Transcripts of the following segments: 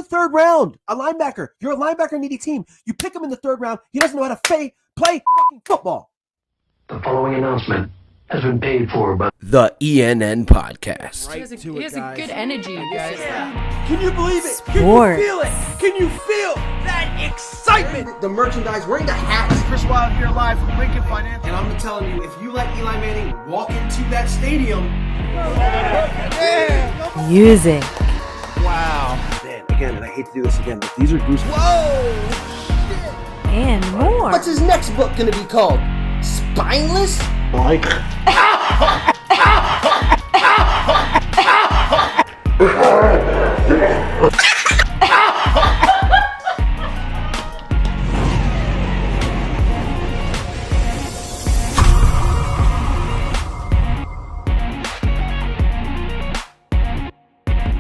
the third round. A linebacker. You're a linebacker-needy team. You pick him in the third round. He doesn't know how to play fucking football. The following announcement has been paid for by the ENN Podcast. He has a good energy, guys. Yeah. Can you believe it? Sports. Can you feel it? Can you feel that excitement? The merchandise, wearing the hats. Chris Wylde here live from Lincoln Financial. And I'm telling you, if you let Eli Manning walk into that stadium, music, wow. Man, again, and I hate to do this again, but these are goosebumps. Whoa! and more. What's his next book gonna be called? Spineless? Mike.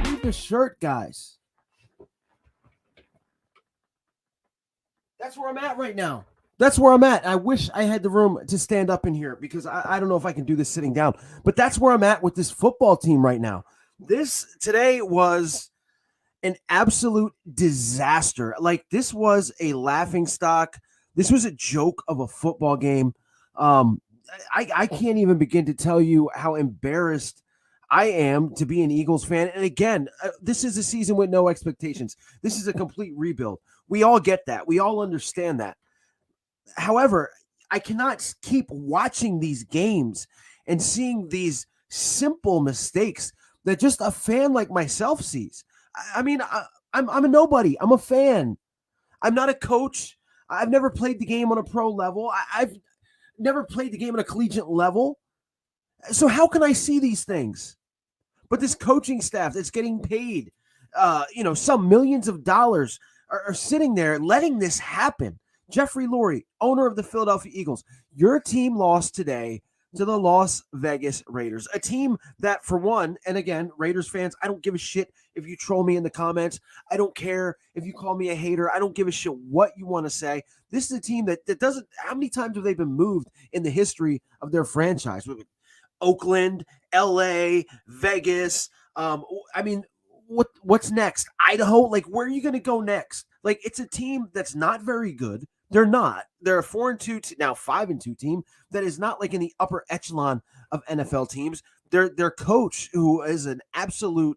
Leave the shirt, guys. That's where I'm at right now. That's where I'm at. I wish I had the room to stand up in here because I don't know if I can do this sitting down. But that's where I'm at with this football team right now. This today was an absolute disaster. Like, this was a laughing stock. This was a joke of a football game. I can't even begin to tell you how embarrassed I am to be an Eagles fan. And again, this is a season with no expectations. This is a complete rebuild. We all get that. We all understand that. However, I cannot keep watching these games and seeing these simple mistakes that just a fan like myself sees. I mean, I'm a nobody. I'm a fan. I'm not a coach. I've never played the game on a pro level. I've never played the game on a collegiate level. So how can I see these things? But this coaching staff that's getting paid, some millions of dollars are sitting there letting this happen. Jeffrey Lurie, owner of the Philadelphia Eagles, your team lost today to the Las Vegas Raiders, a team that, for one, and again, Raiders fans, I don't give a shit if you troll me in the comments. I don't care if you call me a hater. I don't give a shit what you want to say. This is a team that doesn't – how many times have they been moved in the history of their franchise? Oakland, L.A., Vegas. What's next? Idaho? Like, where are you going to go next? Like, it's a team that's not very good. They're not. They're a 4-2, now 5-2 team that is not like in the upper echelon of NFL teams. Their coach, who is an absolute,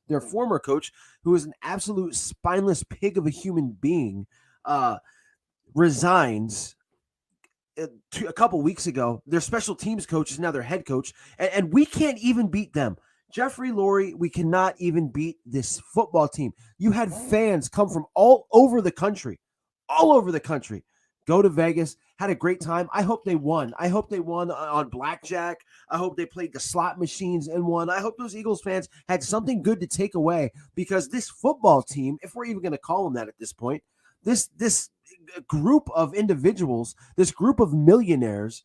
their former coach, who is an absolute spineless pig of a human being, resigns a couple weeks ago. Their special teams coach is now their head coach, and we can't even beat them. Jeffrey Lurie, we cannot even beat this football team. You had fans come from all over the country, go to Vegas, had a great time. I hope they won. I hope they won on blackjack. I hope they played the slot machines and won. I hope those Eagles fans had something good to take away, because this football team, if we're even going to call them that at this point, this group of individuals, this group of millionaires,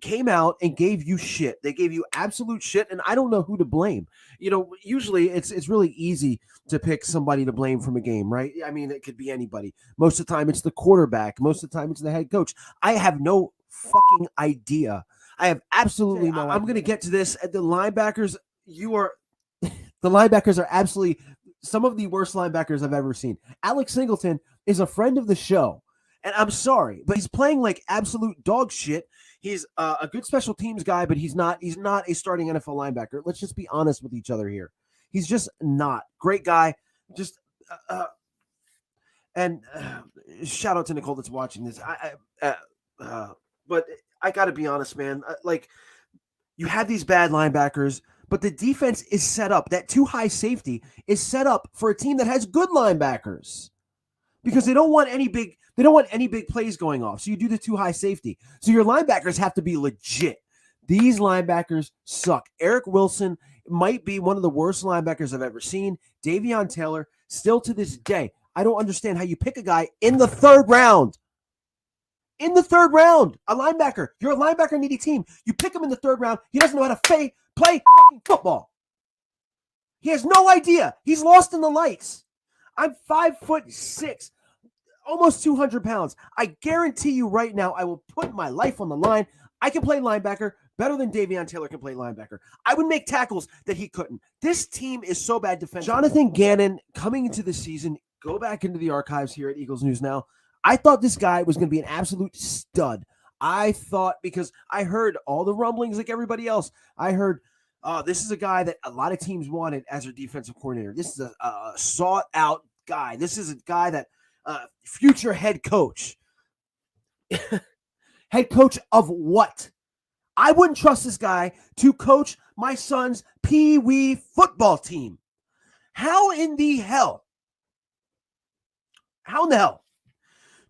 came out and gave you shit. They gave you absolute shit, and I don't know who to blame. Usually it's really easy to pick somebody to blame from a game, right? I mean, it could be anybody. Most of the time it's the quarterback. Most of the time it's the head coach. I have no fucking idea. I have absolutely no idea. I'm going to get to this. The linebackers, the linebackers are absolutely some of the worst linebackers I've ever seen. Alex Singleton is a friend of the show, and I'm sorry, but he's playing like absolute dog shit. He's a good special teams guy, but he's not a starting NFL linebacker. Let's just be honest with each other here. He's just not. Great guy. Just shout out to Nicole that's watching this. But I got to be honest, man. You had these bad linebackers, but the defense is set up. That too high safety is set up for a team that has good linebackers, because they don't want any big plays going off. So you do the too high safety. So your linebackers have to be legit. These linebackers suck. Eric Wilson might be one of the worst linebackers I've ever seen. Davion Taylor, still to this day, I don't understand how you pick a guy in the third round. In the third round, a linebacker. You're a linebacker-needy team. You pick him in the third round. He doesn't know how to play fucking football. He has no idea. He's lost in the lights. I'm 5'6", almost 200 pounds. I guarantee you right now, I will put my life on the line. I can play linebacker Better than Davion Taylor can play linebacker. I would make tackles that he couldn't. This team is so bad defensively. Jonathan Gannon coming into the season, go back into the archives here at Eagles News Now. I thought this guy was going to be an absolute stud. I thought, because I heard all the rumblings like everybody else. I heard, this is a guy that a lot of teams wanted as their defensive coordinator. This is a sought-out guy. This is a guy that future head coach. Head coach of what? I wouldn't trust this guy to coach my son's pee-wee football team. How in the hell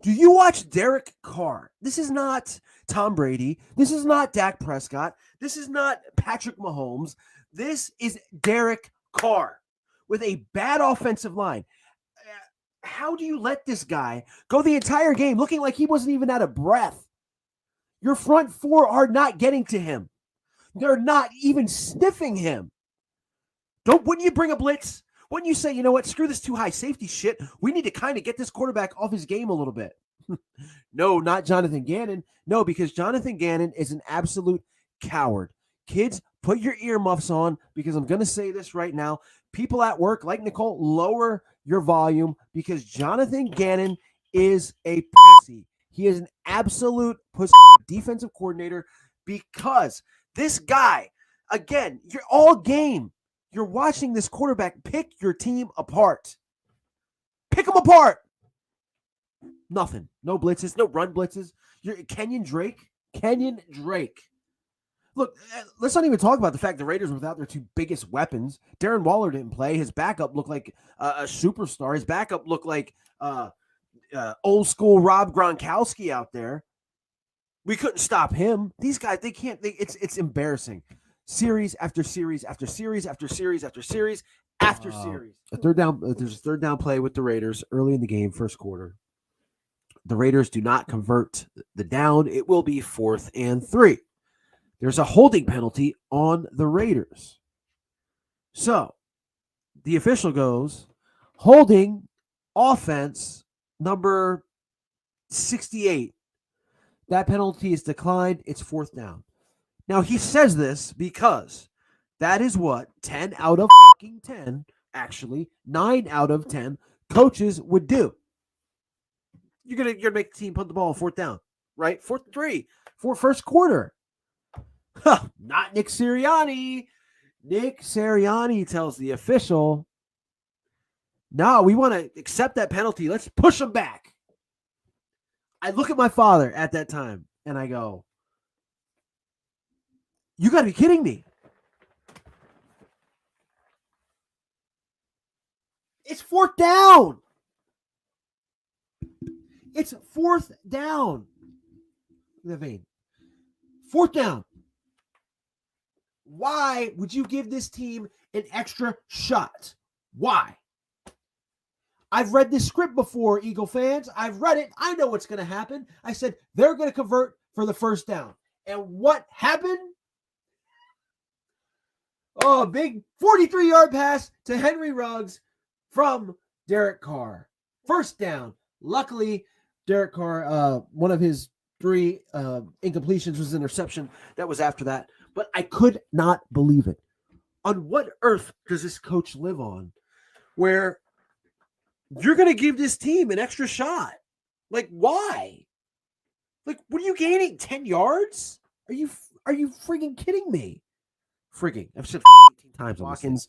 do you watch Derek Carr? This is not Tom Brady. This is not Dak Prescott. This is not Patrick Mahomes. This is Derek Carr with a bad offensive line. How do you let this guy go the entire game looking like he wasn't even out of breath? Your front four are not getting to him. They're not even sniffing him. Wouldn't you bring a blitz? Wouldn't you say, you know what, screw this too high safety shit. We need to kind of get this quarterback off his game a little bit. No, not Jonathan Gannon. No, because Jonathan Gannon is an absolute coward. Kids, put your earmuffs on, because I'm going to say this right now. People at work, like Nicole, lower your volume, because Jonathan Gannon is a pussy. He is an absolute pussy defensive coordinator, because this guy, again, you're all game. You're watching this quarterback pick your team apart. Pick them apart. Nothing. No blitzes. No run blitzes. You're Kenyon Drake. Look, let's not even talk about the fact the Raiders were without their two biggest weapons. Darren Waller didn't play. His backup looked like a superstar. His backup looked like old school Rob Gronkowski out there. We couldn't stop him. These guys, they can't. It's embarrassing. Series after series after series after series after series after series. There's a third down play with the Raiders early in the game, first quarter. The Raiders do not convert the down. It will be 4th and 3. There's a holding penalty on the Raiders. So the official goes, holding offense number 68. That penalty is declined. It's 4th down. Now, he says this because that is what 10 out of fucking 10, actually 9 out of 10 coaches would do. You're gonna make the team put the ball on 4th down, right? 4th and 3 for first quarter. Not Nick Sirianni. Nick Sirianni tells the official, no, we want to accept that penalty. Let's push him back. I look at my father at that time and I go, you got to be kidding me. It's 4th down. It's 4th down. The vein. 4th down. Why would you give this team an extra shot? Why? I've read this script before, Eagle fans. I've read it. I know what's going to happen. I said they're going to convert for the first down. And what happened? Oh, big 43-yard pass to Henry Ruggs from Derek Carr. First down. Luckily, Derek Carr, one of his 3 incompletions was an interception. That was after that. But I could not believe it. On what earth does this coach live on where you're going to give this team an extra shot? Like, why? Like, what are you gaining? 10 yards? Are you freaking kidding me? Freaking. I've said 18 times. Watkins,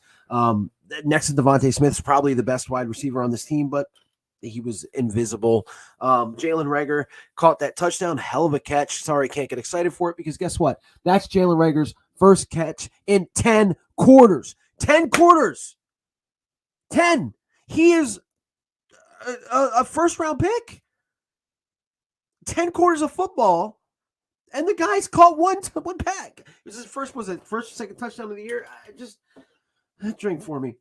next to Devontae Smith, is probably the best wide receiver on this team, but he was invisible. Jalen Reagor caught that touchdown. Hell of a catch. Sorry, can't get excited for it because guess what? That's Jalen Reagor's first catch in 10 quarters. 10 quarters. 10. He is a first-round pick. 10 quarters of football, and the guy's caught one pack. It was his first or second touchdown of the year. Drink for me.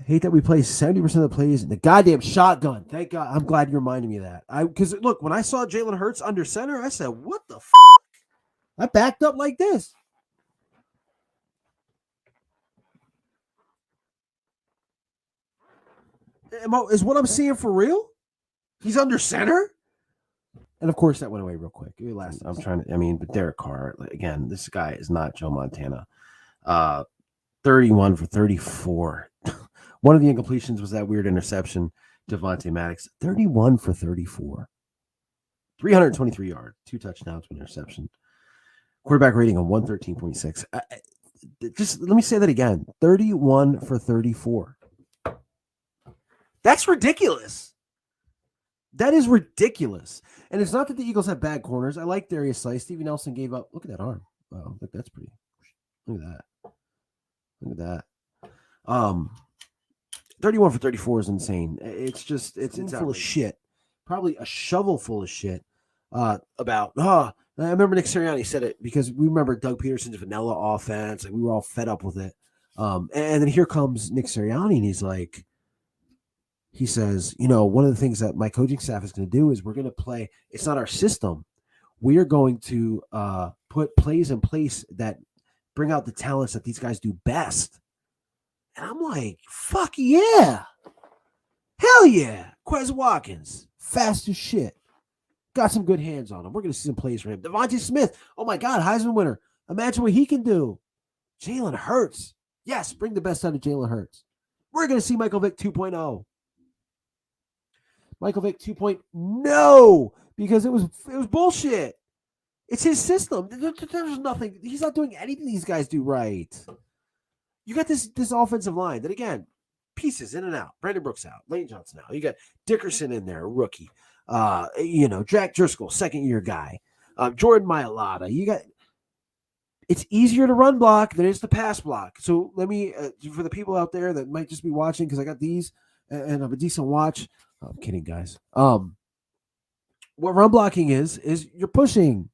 I hate that we play 70% of the plays in the goddamn shotgun. Thank God. I'm glad you reminded me of that. Because look, when I saw Jalen Hurts under center, I said, what the f***? I backed up like this. Is what I'm seeing for real? He's under center? And of course, that went away real quick. But Derek Carr, again, this guy is not Joe Montana. 31 for 34. One of the incompletions was that weird interception, Devontae Maddox. 31 for 34. 323 yards, 2 touchdowns, 1 interception. Quarterback rating of 113.6. Just let me say that again. 31 for 34. That's ridiculous. That is ridiculous. And it's not that the Eagles have bad corners. I like Darius Slice. Stevie Nelson gave up. Look at that arm. Wow, look, that's pretty. Look at that. Look at that. 31 for 34 is insane. It's full of shit. Probably a shovel full of shit about, I remember Nick Sirianni said it because we remember Doug Peterson's vanilla offense. Like we were all fed up with it. And then here comes Nick Sirianni and he says, one of the things that my coaching staff is going to do is we're going to play. It's not our system. We are going to put plays in place that bring out the talents that these guys do best. And I'm like, fuck yeah. Hell yeah. Quez Watkins, fast as shit. Got some good hands on him. We're going to see some plays for him. Devontae Smith, oh my God, Heisman winner. Imagine what he can do. Jalen Hurts. Yes, bring the best out of Jalen Hurts. We're going to see Michael Vick 2.0. Michael Vick 2.0 because it was bullshit. It's his system. There's nothing. He's not doing anything these guys do right. You got this offensive line that, again, pieces in and out. Brandon Brooks out. Lane Johnson out. You got Dickerson in there, rookie. Jack Driscoll, second-year guy. Jordan Mailata. It's easier to run block than it is to pass block. So let me, for the people out there that might just be watching, because I got these and I'm a decent watch. I'm kidding, guys. What run blocking is you're pushing.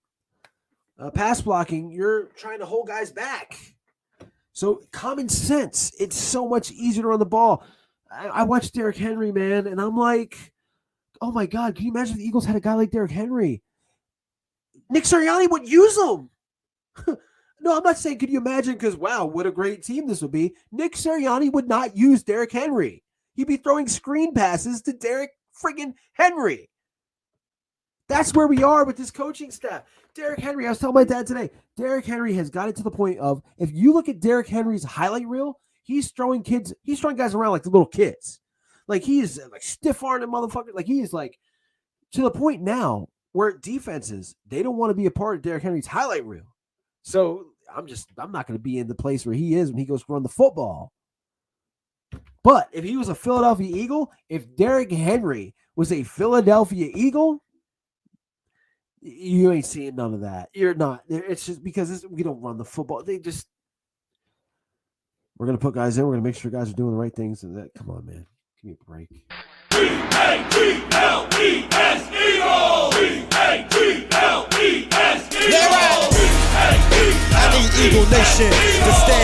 Pass blocking, you're trying to hold guys back. So common sense. It's so much easier to run the ball. I watched Derrick Henry, man, and I'm like, oh my God, can you imagine if the Eagles had a guy like Derrick Henry? Nick Sirianni would use him. No, I'm not saying could you imagine because, wow, what a great team this would be. Nick Sirianni would not use Derrick Henry. He'd be throwing screen passes to Derrick friggin' Henry. That's where we are with this coaching staff. Derrick Henry, I was telling my dad today, Derrick Henry has got it to the point of, if you look at Derrick Henry's highlight reel, he's throwing guys around like the little kids. Like he is like stiff-arming motherfucker. Like he is like to the point now where defenses, they don't want to be a part of Derrick Henry's highlight reel. So I'm not going to be in the place where he is when he goes to run the football. But if he was a Philadelphia Eagle, if Derrick Henry was a Philadelphia Eagle, you ain't seeing none of that. You're not. It's just because we don't run the football. We're going to put guys in. We're going to make sure guys are doing the right things. And that, come on, man. Give me a break. E-A-G-L-E-S Eagles! E-A-G-L-E-S Eagles! I need Eagle Nation to stand.